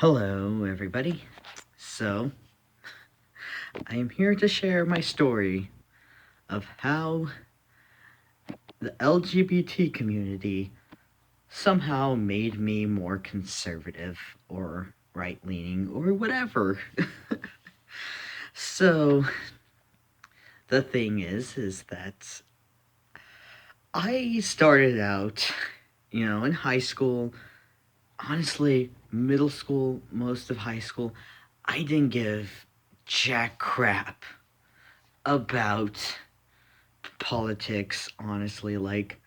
Hello, everybody. So, I am here to share my story of how the LGBT community somehow made me more conservative or right leaning or whatever. So, the thing is that I started out, in high school, honestly, middle school, most of high school, I didn't give jack crap about politics, honestly. Like,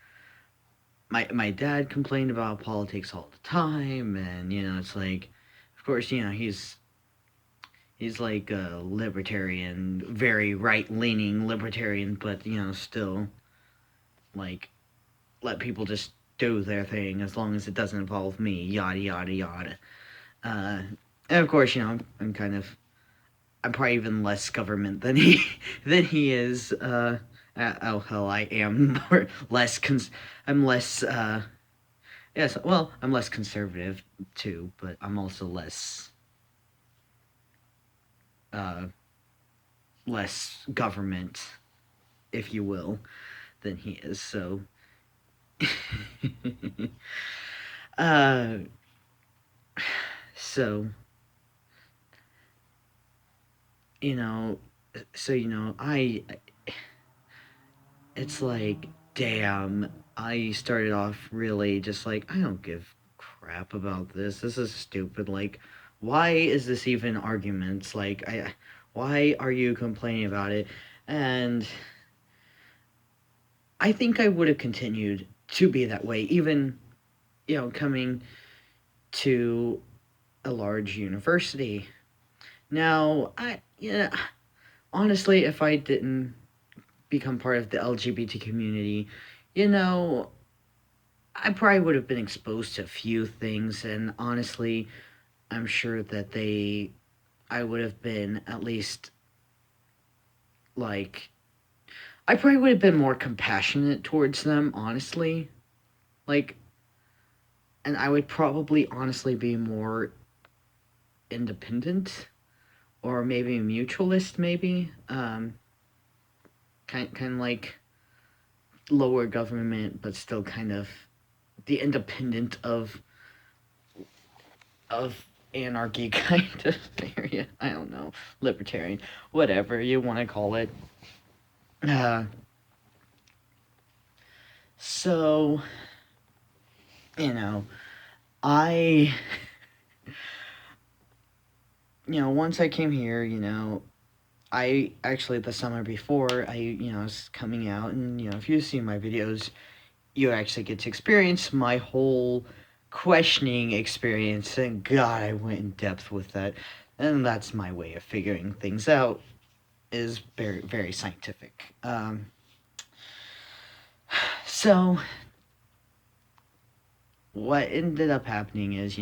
my dad complained about politics all the time, and it's like, of course, he's like a libertarian, very right leaning libertarian, but still, like, let people just do their thing as long as it doesn't involve me, yada yada yada. uh and of course, I'm kind of, I'm probably even less government than he than he is. Oh hell, I am more less. I'm less. Yes, well, I'm less conservative too, but I'm also uh, less government, if you will, than he is. So, uh, so you know, I. It's like, damn. I started off really just like, I don't give crap about this. This is stupid. Like, why is this even arguments? Like, why are you complaining about it? And I think I would have continued to be that way, even, coming to a large university. Now, honestly, if I didn't become part of the LGBT community, you know, I probably would have been exposed to a few things, and honestly, I'm sure that I would have been at least, like, I probably would have been more compassionate towards them, honestly. Like, and I would probably honestly be more independent or maybe mutualist, maybe. Kind of like lower government, but still kind of the independent of anarchy kind of area. I don't know, libertarian, whatever you want to call it. Uh, so you know, I once I came here, I actually the summer before I was coming out, and if you see my videos, you actually get to experience my whole questioning experience, and God, I went in depth with that, and that's my way of figuring things out. Is very very scientific. So what ended up happening is,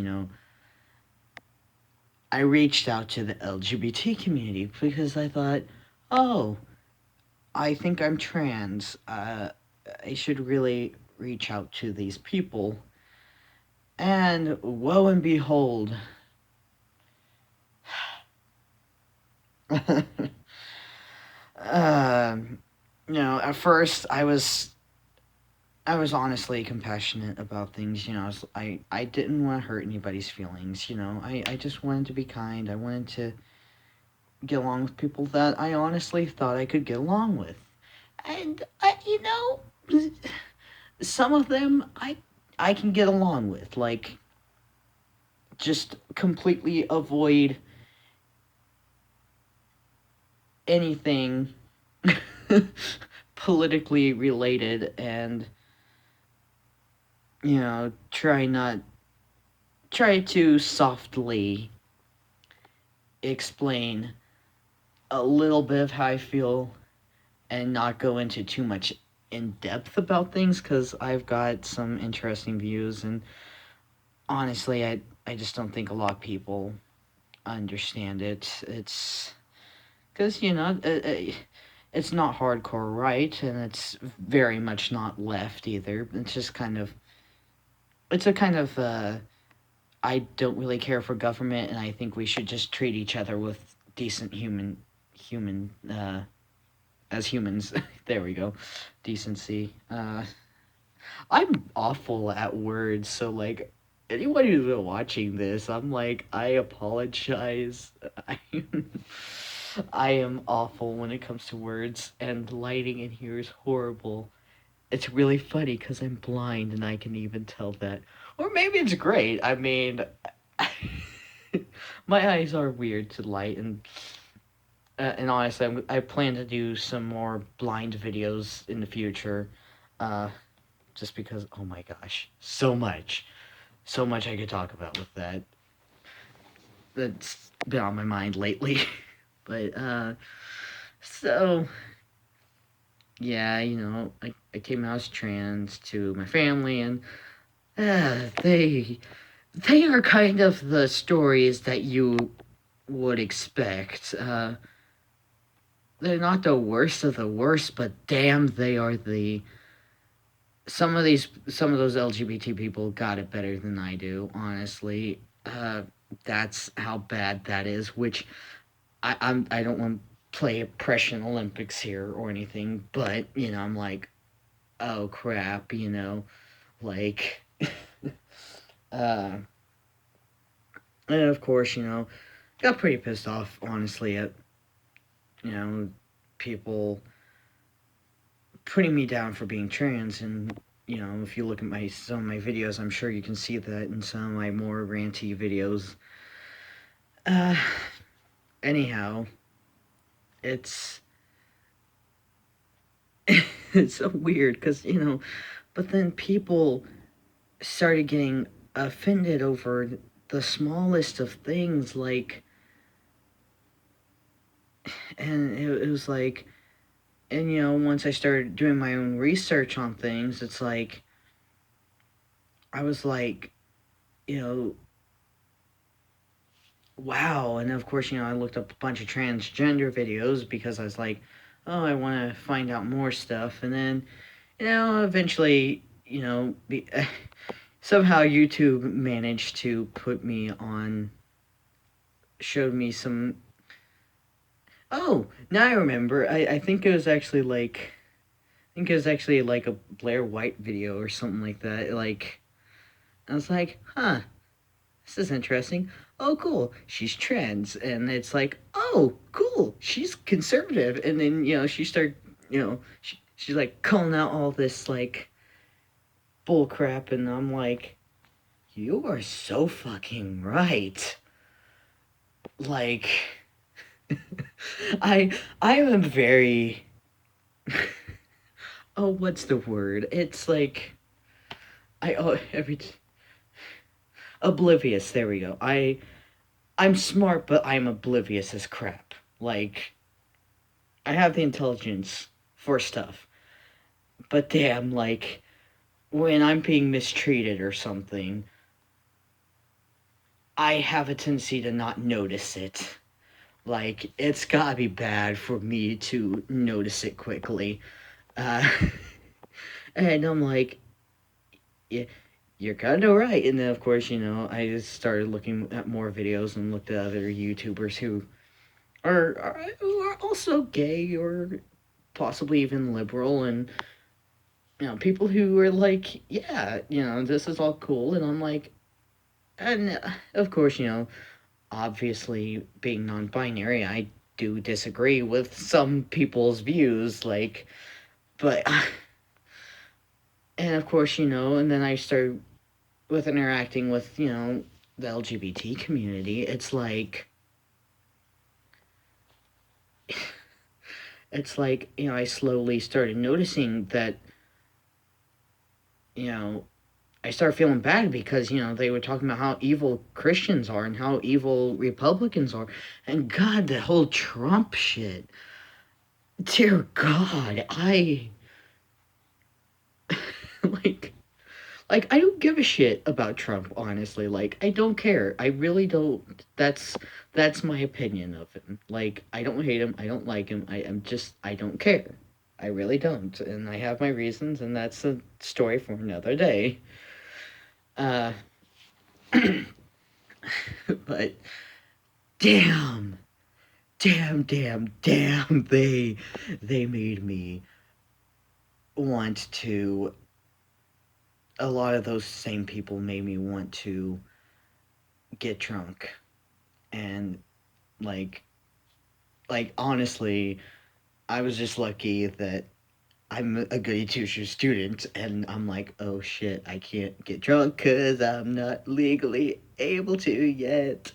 I reached out to the LGBT community because I thought, oh, I think I'm trans. I should really reach out to these people. And lo and behold, um, at first I was honestly compassionate about things. I didn't want to hurt anybody's feelings. I just wanted to be kind. I wanted to get along with people that I honestly thought I could get along with. And some of them I can get along with. Like, just completely avoid anything politically related, and try to softly explain a little bit of how I feel and not go into too much in depth about things, because I've got some interesting views, and honestly, I just don't think a lot of people understand it. It's because it's not hardcore right, and it's very much not left either. It's just kind of, it's a kind of I don't really care for government, and I think we should just treat each other with decent human, as humans. There we go, decency. I'm awful at words, so like anyone who's been watching this, I'm like, I apologize. I, I am awful when it comes to words, and lighting in here is horrible. It's really funny because I'm blind and I can even tell that. Or maybe it's great. I mean, my eyes are weird to light, and honestly, I plan to do some more blind videos in the future. Uh, just because, oh my gosh, so much I could talk about with that. That's been on my mind lately. But so yeah, I came out as trans to my family, and they are kind of the stories that you would expect. They're not the worst of the worst, but damn, they are the some of those LGBT people got it better than I do. Honestly, that's how bad that is. Which I don't want to play oppression Olympics here or anything, but I'm like, oh crap, like, uh, and of course, got pretty pissed off honestly at you know people putting me down for being trans. And if you look at my some of my videos, I'm sure you can see that in some of my more ranty videos. uh Anyhow, it's it's so weird because but then people started getting offended over the smallest of things, like, and it was like, and once I started doing my own research on things, it's like I was like, you know wow. And of course, I looked up a bunch of transgender videos because I was like, oh, I want to find out more stuff. And then, eventually, somehow YouTube managed to put me on, showed me some. Oh, now I remember. I think it was actually like, I think it was actually like a Blair White video or something like that. Like, I was like, huh, this is interesting. Oh, cool. She's trans. And it's like, oh, cool. She's conservative. And then, she started, she's like calling out all this, like, bull crap. And I'm like, you are so fucking right. Like, I am very, oh, what's the word? It's like, every, oblivious. There we go. I'm smart, but I'm oblivious as crap. Like, I have the intelligence for stuff, but damn, like, when I'm being mistreated or something, I have a tendency to not notice it. Like, it's gotta be bad for me to notice it quickly. Uh, and I'm like, yeah, you're kind of right. And then, of course, I just started looking at more videos and looked at other YouTubers who are also gay or possibly even liberal, and people who are like, yeah, this is all cool. And I'm like, and of course, obviously being non-binary, I do disagree with some people's views, like, but and of course, and then I started with interacting with the LGBT community. It's like, I slowly started noticing that you know I started feeling bad because they were talking about how evil Christians are and how evil Republicans are, and God, the whole Trump shit. Dear God, I like I don't give a shit about Trump, honestly. Like, I don't care. I really don't. That's my opinion of him. Like, I don't hate him. I don't like him. I don't care. I really don't, and I have my reasons, and that's a story for another day. Uh, But damn, damn, they made me want to. A lot of those same people made me want to get drunk and like honestly, I was just lucky that I'm a goody two shoes student, and I'm like, oh shit, I can't get drunk because I'm not legally able to yet.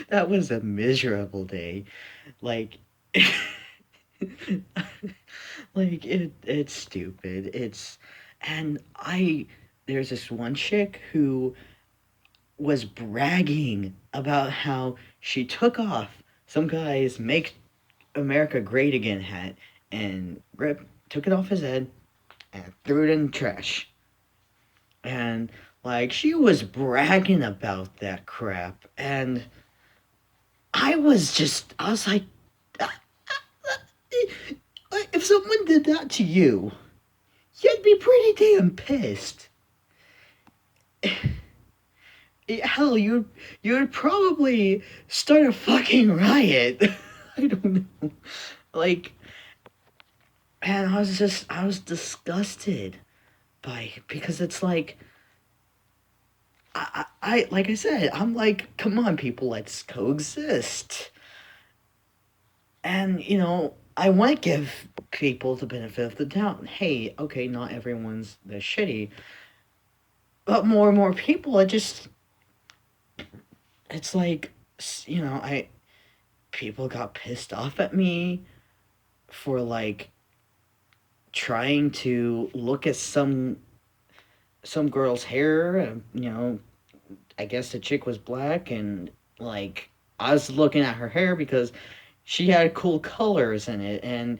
That was a miserable day. Like, it's stupid. And there's this one chick who was bragging about how she took off some guy's Make America Great Again hat and took it off his head and threw it in the trash. And like she was bragging about that crap, and I was like, if someone did that to you, you'd be pretty damn pissed. Hell, you'd probably start a fucking riot. I don't know. Like, man, I was disgusted by because it's like like I said, I'm like, come on, people, let's coexist. And I want to give people the benefit of the doubt. Hey, okay, not everyone's this shitty, but more and more people, it's like, I people got pissed off at me for like trying to look at some girl's hair. I guess the chick was black, and like I was looking at her hair because she had cool colors in it, and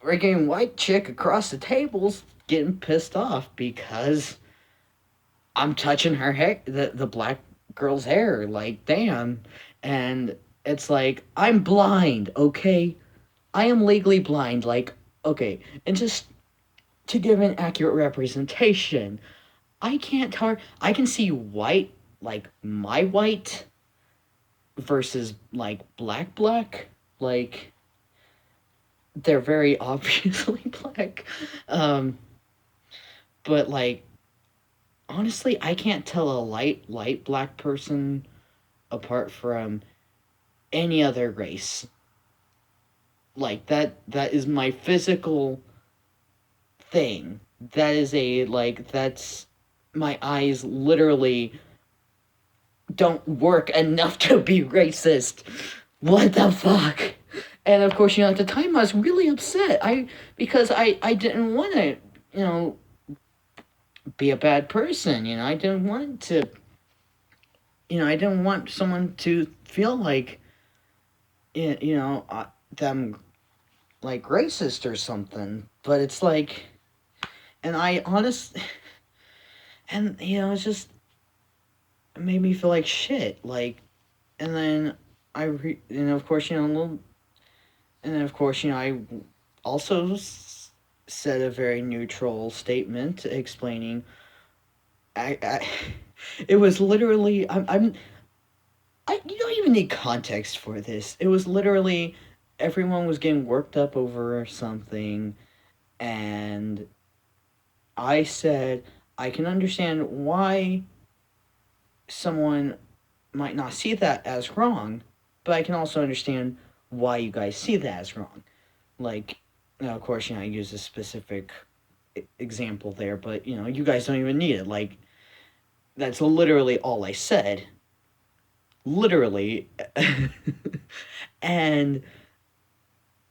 freaking white chick across the table's getting pissed off because I'm touching her hair, the black girl's hair. Like, damn. And it's like, I'm blind, okay? I am legally blind. Like, okay. And just to give an accurate representation, I can see white, like my white, versus like black. Like, they're very obviously black. Um, but like, honestly, I can't tell a light black person apart from any other race. Like that is my physical thing. That is that's my eyes literally don't work enough to be racist. What the fuck? And of course, at the time I was really upset. Because I didn't want to, be a bad person. I didn't want to, I didn't want someone to feel like, them like racist or something. But it's like, and I honest, and it's just it made me feel like shit. Like, and then and of course, and then of course, I also said a very neutral statement explaining. I it was literally you don't even need context for this. It was literally everyone was getting worked up over something, and I said I can understand why someone might not see that as wrong, but I can also understand why you guys see that as wrong. Like, of course, I use a specific example there, but you guys don't even need it. Like, that's literally all I said. Literally. And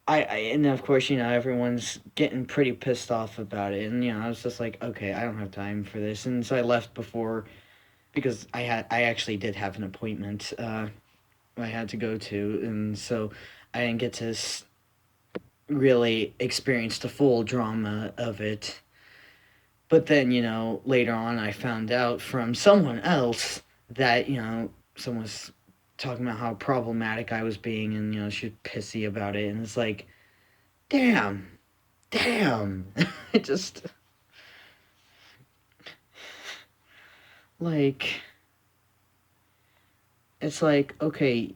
and of course, everyone's getting pretty pissed off about it, and I was just like, okay, I don't have time for this, and so I left before, because I actually did have an appointment I had to go to, and so I didn't get to really experience the full drama of it. But then, later on, I found out from someone else that, someone was talking about how problematic I was being, and, she was pissy about it. And it's like, damn. It just, like, it's like, okay,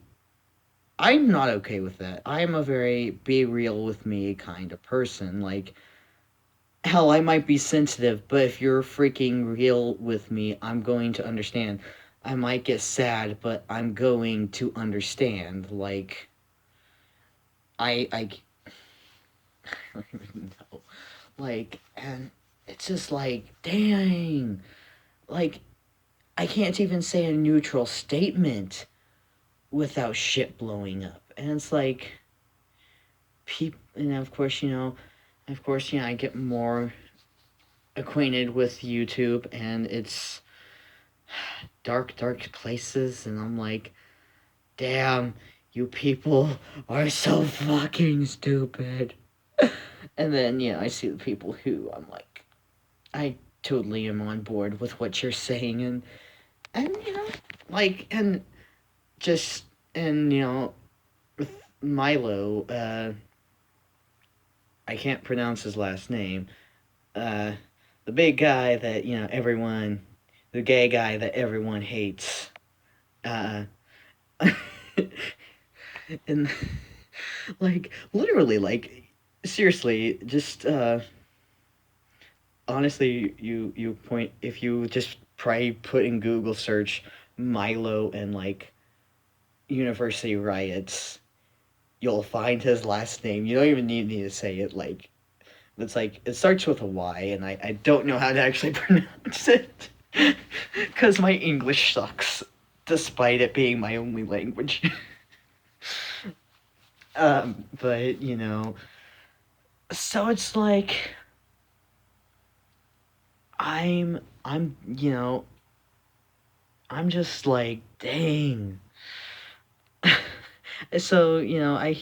I'm not okay with that. I'm a very be real with me kind of person. Like, hell, I might be sensitive, but if you're freaking real with me, I'm going to understand. I might get sad, but I'm going to understand. Like, I don't even know. Like, and it's just like, dang. Like, I can't even say a neutral statement without shit blowing up. And it's like, people, and of course, I get more acquainted with YouTube, and it's dark, dark places, and I'm like, damn, you people are so fucking stupid. And then, I see the people who I'm like, I totally am on board with what you're saying, and like, and just, and, with Milo, I can't pronounce his last name, uh, the big guy that, the gay guy that everyone hates, uh, and, like, literally, like, seriously, just, honestly, you point, if you just try put in Google search Milo and, like, university riots, you'll find his last name. You don't even need me to say it. Like, it's like, it starts with a Y, and I don't know how to actually pronounce it. Because my English sucks, despite it being my only language. But, so it's like, I'm, I'm just like, dang. So, I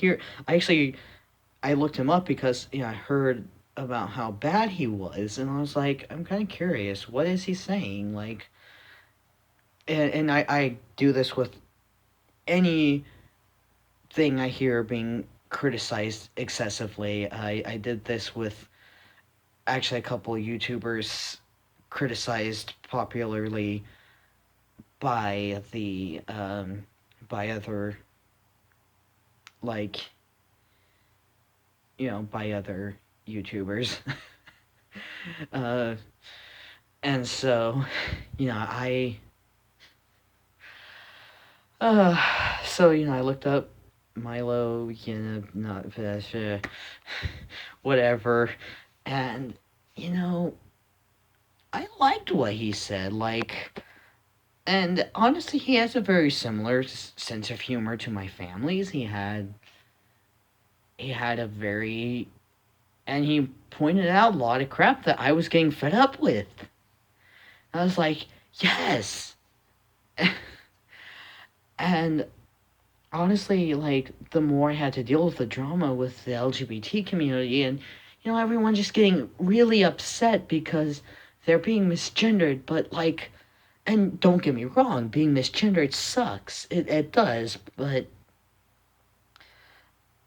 looked him up because, I heard about how bad he was, and I was like, I'm kind of curious. What is he saying? Like, and I do this with any thing I hear being criticized excessively. I did this with actually a couple of YouTubers criticized popularly by the by other, like, by other YouTubers. uh and so, I so, I looked up Milo, not whatever, and, you know I liked what he said. Like, and honestly, he has a very similar sense of humor to my family's. He had a very, and he pointed out a lot of crap that I was getting fed up with. I was like, yes. And honestly, like, the more I had to deal with the drama with the LGBT community, and, everyone just getting really upset because they're being misgendered, but, like, and don't get me wrong, being misgendered sucks. It does, but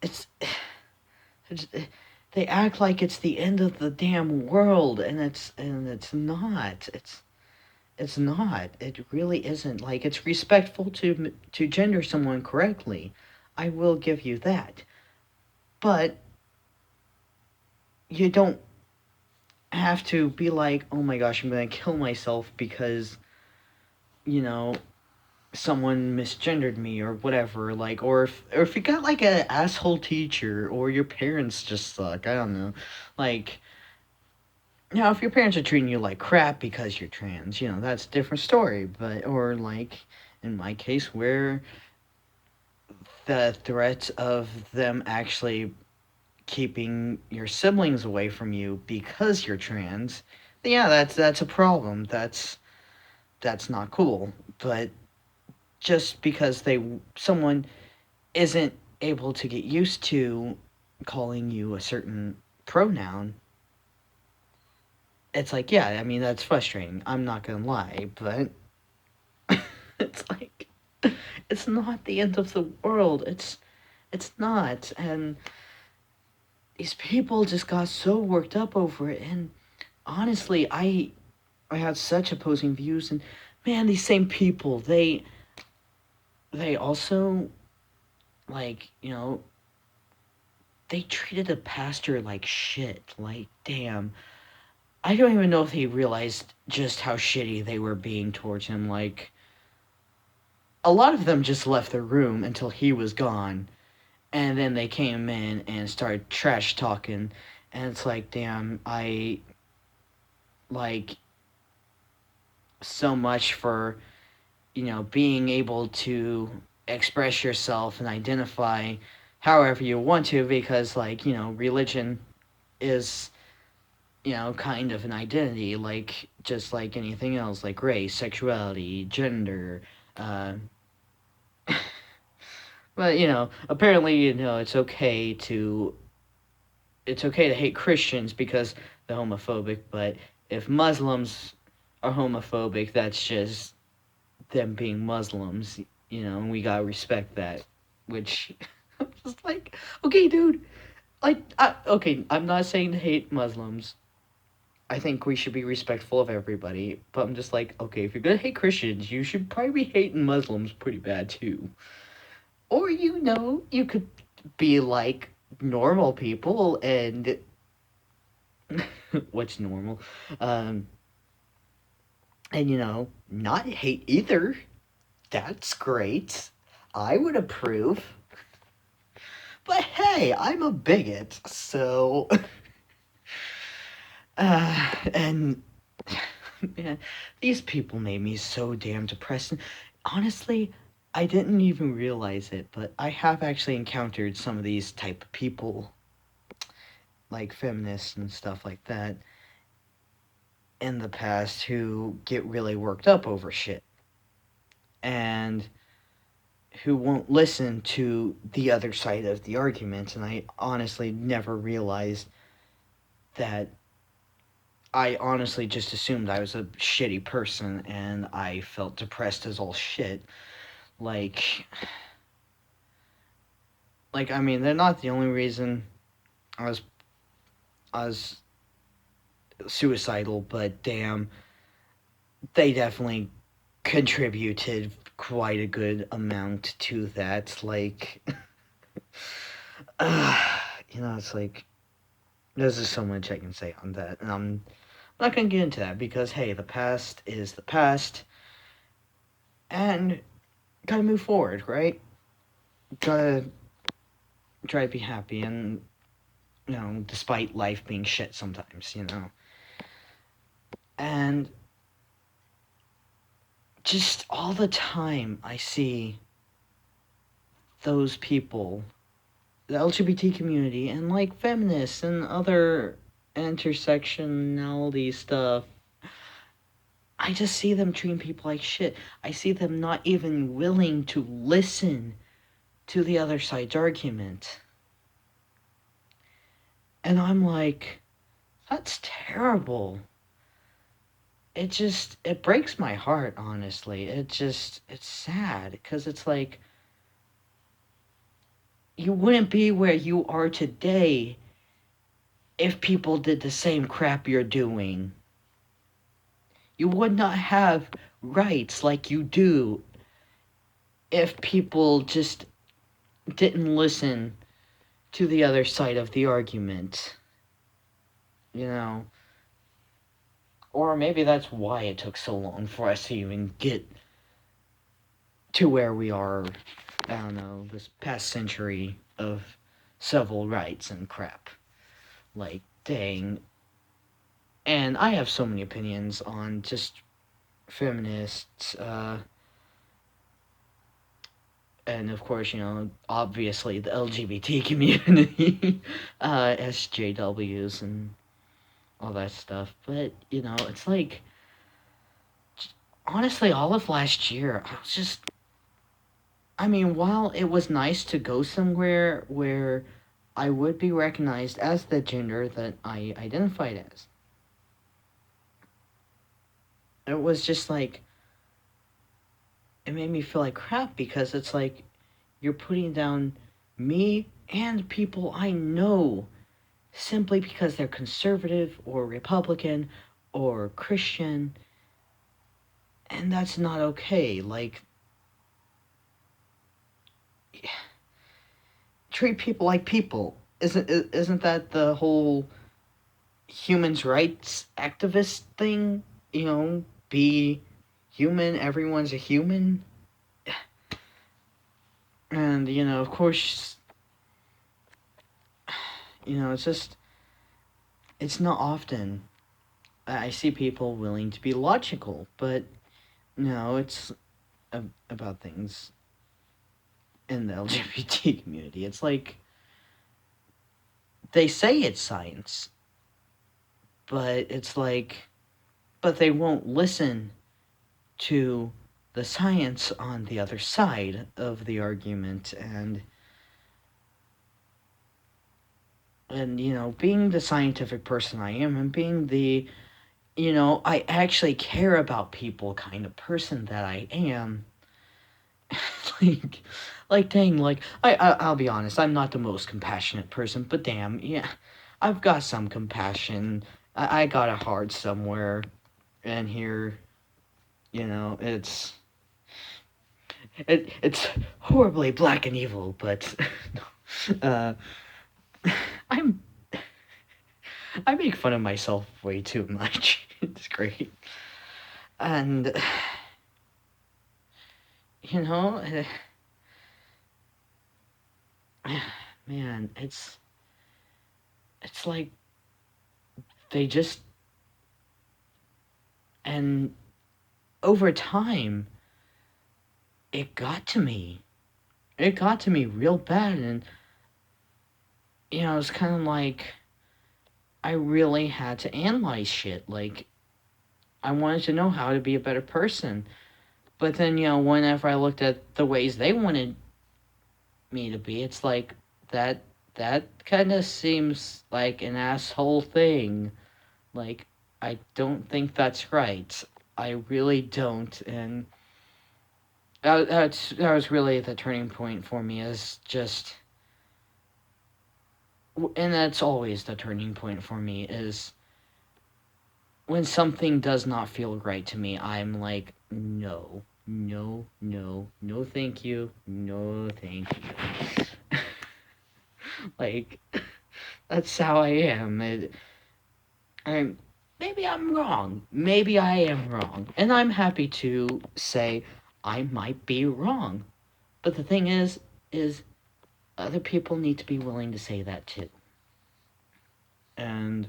it's, it's they act like it's the end of the damn world, and it's not. It's not. It really isn't. Like, it's respectful to gender someone correctly. I will give you that. But you don't have to be like, "Oh my gosh, I'm going to kill myself because, you know, someone misgendered me," or whatever. Like, or if you got like an asshole teacher, or your parents just suck. I don't know. Like, if your parents are treating you like crap because you're trans, that's a different story. But, or like, in my case, where the threat of them actually keeping your siblings away from you because you're trans, yeah, that's a problem. That's not cool. But just because someone isn't able to get used to calling you a certain pronoun, it's like, yeah, I mean, that's frustrating. I'm not gonna lie, but it's like, it's not the end of the world. It's not. And these people just got so worked up over it. And honestly, I had such opposing views. And man, these same people, they also, they treated the pastor like shit. Like, damn. I don't even know if he realized just how shitty they were being towards him. Like, a lot of them just left the room until he was gone. And then they came in and started trash talking. And it's like, damn, like, so much for, being able to express yourself and identify however you want to, because, religion is, kind of an identity, like, just like anything else, like race, sexuality, gender, uh, but, apparently, it's okay to hate Christians because they're homophobic, but if Muslims are homophobic, that's just them being Muslims, and we gotta respect that. Which, I'm just like, okay, dude, okay, I'm not saying to hate Muslims. I think we should be respectful of everybody, but I'm just like, okay, if you're gonna hate Christians, you should probably be hating Muslims pretty bad too. Or, you could be like normal people and what's normal? Um, and, not hate either. That's great. I would approve. But hey, I'm a bigot, so. And. Man, these people made me so damn depressed. And honestly, I didn't even realize it, but I have actually encountered some of these type of people, like feminists and stuff like that, in the past who get really worked up over shit. And who won't listen to the other side of the argument. And I honestly never realized that. I honestly just assumed I was a shitty person and I felt depressed as all shit. Like, I mean, they're not the only reason I was I was suicidal, but damn, they definitely contributed quite a good amount to that. Like, it's like there's just so much I can say on that, and I'm not gonna get into that because hey, the past is the past, and gotta move forward, right? Gotta try to be happy, and despite life being shit sometimes, and just all the time I see those people, the LGBT community, and like feminists and other intersectionality stuff. I just see them treating people like shit. I see them not even willing to listen to the other side's argument. And I'm like, that's terrible. It breaks my heart, honestly. It's sad because it's like, you wouldn't be where you are today if people did the same crap you're doing. You would not have rights like you do if people just didn't listen to the other side of the argument. You know? Or maybe that's why it took so long for us to even get to where we are, I don't know, this past century of civil rights and crap. Like, dang. And I have so many opinions on just feminists, and of course, obviously the LGBT community, SJWs and all that stuff. But, it's like, honestly, all of last year, I mean, while it was nice to go somewhere where I would be recognized as the gender that I identified as, it was just like, it made me feel like crap because it's like, you're putting down me and people I know simply because they're conservative or Republican or Christian, and that's not okay. Like, treat people like people. Isn't that the whole humans rights activist thing? You know, be human. Everyone's a human, and of course, it's just it's not often I see people willing to be logical, but no, it's about things in the LGBT community. It's like they say it's science, but it's like, but they won't listen to the science on the other side of the argument. And being the scientific person I am, and being the I actually care about people kind of person that I am, like dang, like I'll be honest, I'm not the most compassionate person, but damn, yeah, I've got some compassion. I got a heart somewhere, and here, it's horribly black and evil, but uh, I'm I make fun of myself way too much. It's great, and you know, man, it's like they just and over time it got to me. It got to me real bad, and it's kind of like I really had to analyze shit. Like I wanted to know how to be a better person, but then whenever I looked at the ways they wanted me to be, it's like that that kind of seems like an asshole thing. Like I don't think that's right. I really don't, and that was really the turning point for me. Is just, and that's always the turning point for me. Is when something does not feel right to me, I'm like, no, no, no, no, thank you, no, thank you. Like that's how I am. I'm maybe I'm wrong. Maybe I am wrong, and I'm happy to say I might be wrong. But the thing is other people need to be willing to say that too. And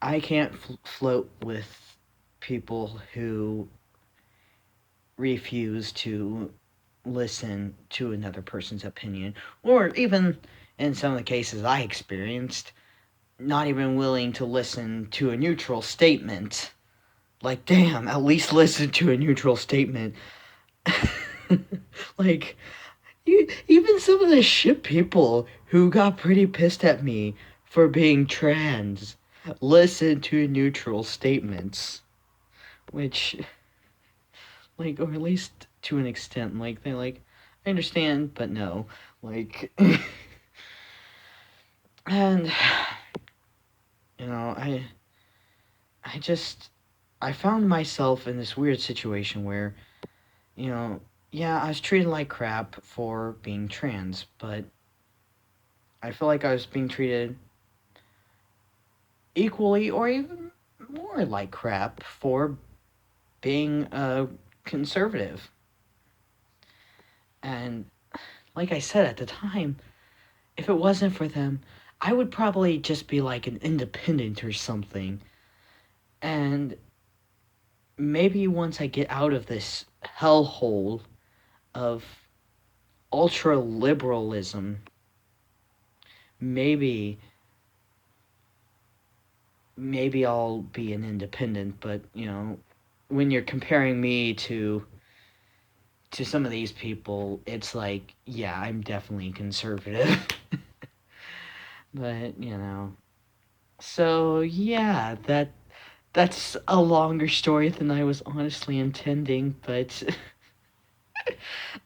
I can't float with people who refuse to listen to another person's opinion, or even in some of the cases I experienced, not even willing to listen to a neutral statement. Like, damn, at least listen to a neutral statement. Like, even some of the shit people who got pretty pissed at me for being trans listen to neutral statements. Which, like, or at least to an extent, like, they're like, I understand, but no. Like, and, I just, I found myself in this weird situation where, yeah, I was treated like crap for being trans, but I feel like I was being treated equally or even more like crap for being a conservative. And like I said at the time, if it wasn't for them, I would probably just be like an independent or something. And maybe once I get out of this hellhole of ultra liberalism, maybe I'll be an independent. But when you're comparing me to some of these people, it's like, yeah, I'm definitely conservative. But so yeah, that's a longer story than I was honestly intending, but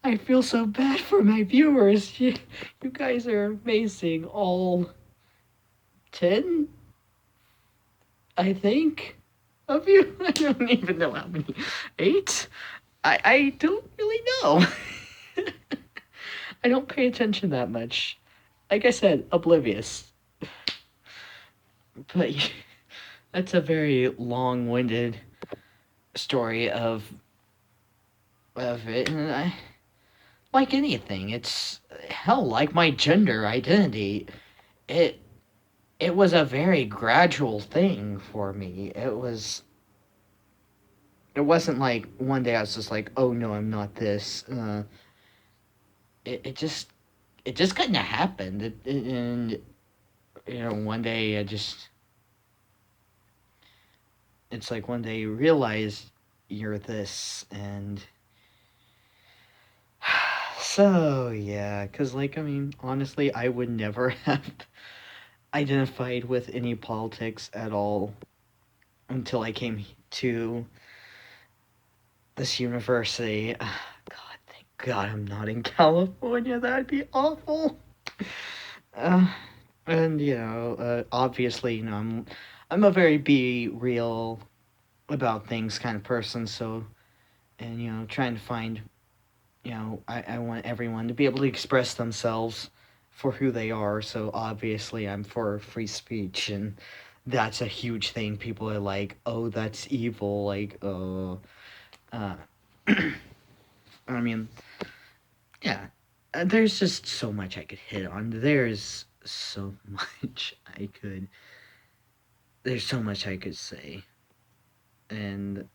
I feel so bad for my viewers. You guys are amazing, all 10, I think, of you. I don't even know how many. 8? I don't really know. I don't pay attention that much. Like I said, oblivious. But that's a very long-winded story of it, and I like anything. It's hell, like my gender identity. It it was a very gradual thing for me. It wasn't like one day I was just like, oh no, I'm not this. It just kind of happened, and one day it's like one day you realize you're this, and so yeah, because like I mean, honestly, I would never have identified with any politics at all until I came to this university. God, thank God I'm not in California. That'd be awful. Uh, and obviously, I'm a very be real about things kind of person. So, and trying to find, I want everyone to be able to express themselves for who they are. So obviously, I'm for free speech, and that's a huge thing. People are like, "Oh, that's evil." Like, oh, I mean, yeah. There's just so much I could hit on. There's so much I could. There's so much I could say, and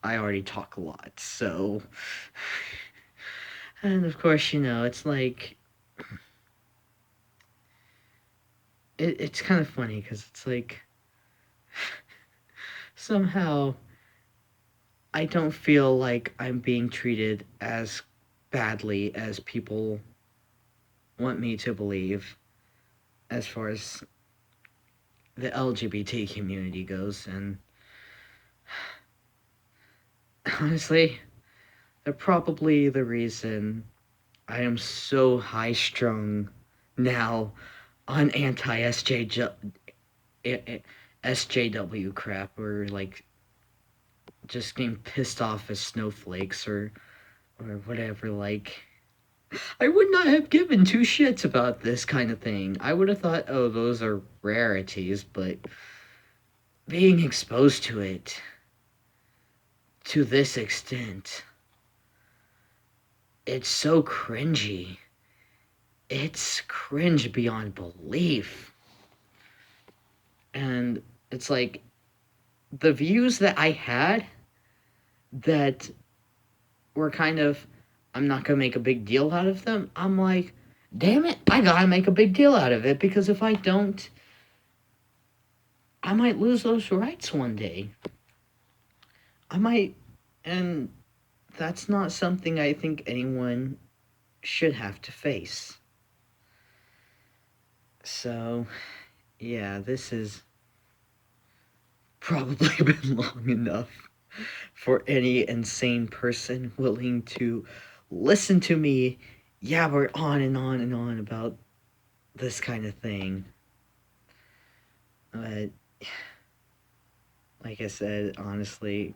I already talk a lot. So, and of course, it's like it's kind of funny because it's like somehow I don't feel like I'm being treated as badly as people want me to believe as far as the LGBT community goes. And honestly, they're probably the reason I am so high strung now on anti SJW crap, or like just getting pissed off as snowflakes or whatever. Like, I would not have given two shits about this kind of thing. I would have thought, oh, those are rarities, but being exposed to it to this extent, it's so cringy. It's cringe beyond belief. And it's like the views that I had that were kind of, I'm not going to make a big deal out of them. I'm like, damn it, I gotta make a big deal out of it, because if I don't, I might lose those rights one day. I might, and that's not something I think anyone should have to face. So, yeah, this has probably been long enough for any insane person willing to listen to me yabber on and on and on about this kind of thing. But, like I said, honestly,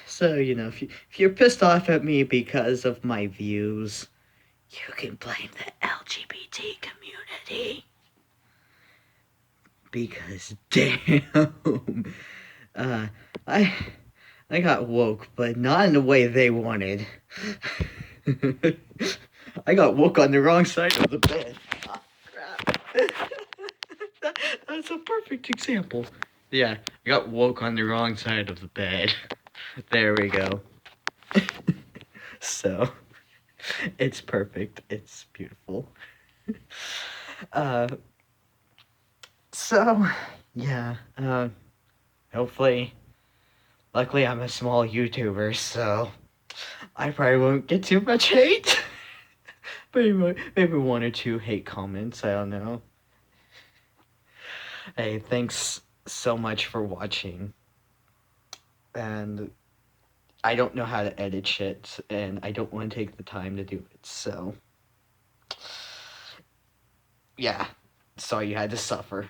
so, if you're pissed off at me because of my views, you can blame the LGBT community. Because, damn, uh, I got woke, but not in the way they wanted. I got woke on the wrong side of the bed. Oh, crap. That's a perfect example. Yeah, I got woke on the wrong side of the bed. There we go. So, it's perfect. It's beautiful. Uh, so, yeah. Hopefully, luckily I'm a small YouTuber, so I probably won't get too much hate. Maybe one or two hate comments. I don't know. Hey, thanks so much for watching. And I don't know how to edit shit, and I don't want to take the time to do it, so yeah, sorry you had to suffer.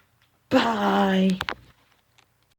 Bye!